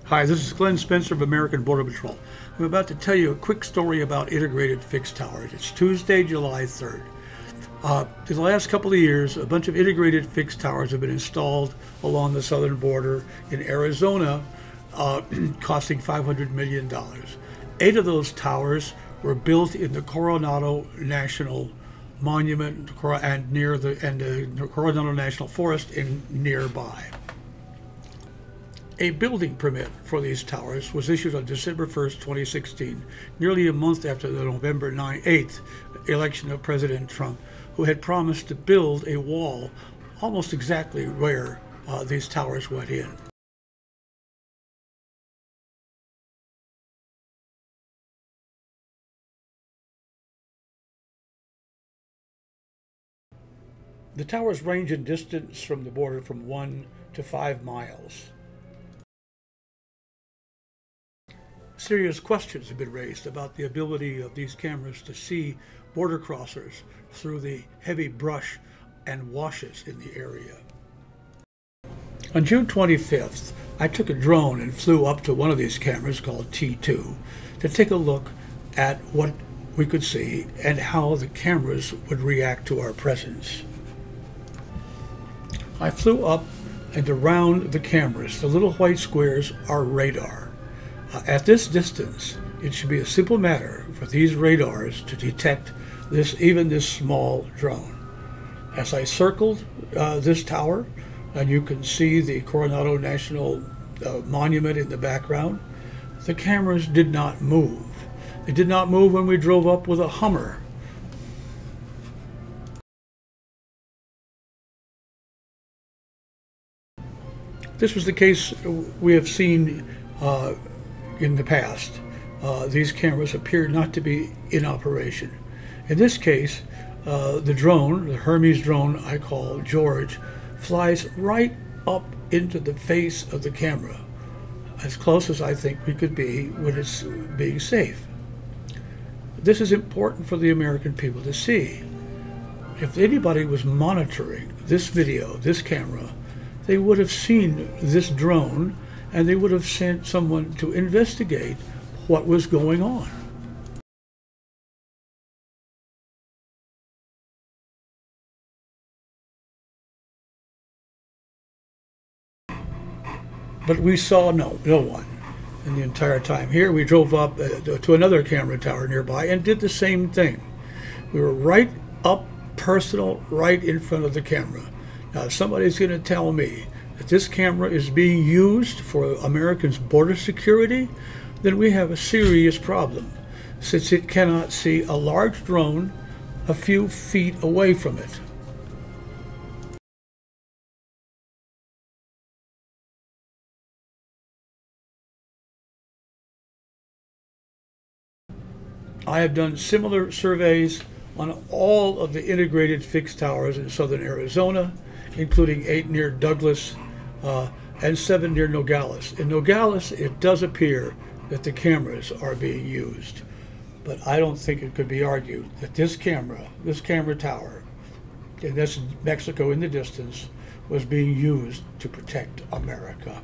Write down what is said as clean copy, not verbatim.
Hi, this is Glenn Spencer of American Border Patrol. I'm about to tell you a quick story about integrated fixed towers. It's Tuesday, July 3rd. In the last couple of years, a bunch of integrated fixed towers have been installed along the southern border in Arizona, costing $500 million. 8 of those towers were built in the Coronado National Monument and near the Coronado National Forest in nearby. A building permit for these towers was issued on December 1st, 2016, nearly a month after the November 8th election of President Trump, who had promised to build a wall almost exactly where these towers went in. The towers range in distance from the border from 1 to 5 miles. Serious questions have been raised about the ability of these cameras to see border crossers through the heavy brush and washes in the area. On June 25th, I took a drone and flew up to one of these cameras called T2 to take a look at what we could see and how the cameras would react to our presence. I flew up and around the cameras. The little white squares are radar. At this distance, it should be a simple matter for these radars to detect even this small drone. As I circled this tower, and you can see the Coronado National Monument in the background, the cameras did not move. They did not move when we drove up with a Hummer. This was the case we have seen in the past. These cameras appear not to be in operation. In this case, the drone, the Hermes drone I call George, flies right up into the face of the camera, as close as I think we could be when it's being safe. This is important for the American people to see. If anybody was monitoring this video, this camera, they would have seen this drone and they would have sent someone to investigate what was going on. But we saw no one in the entire time. Here we drove up to another camera tower nearby and did the same thing. We were right up personal, right in front of the camera. Now, if somebody's going to tell me that this camera is being used for Americans' border security, then we have a serious problem, since it cannot see a large drone a few feet away from it. I have done similar surveys on all of the integrated fixed towers in southern Arizona, including 8 near Douglas and 7 near Nogales. In Nogales, it does appear that the cameras are being used, but I don't think it could be argued that this camera tower, and that's Mexico in the distance, was being used to protect America.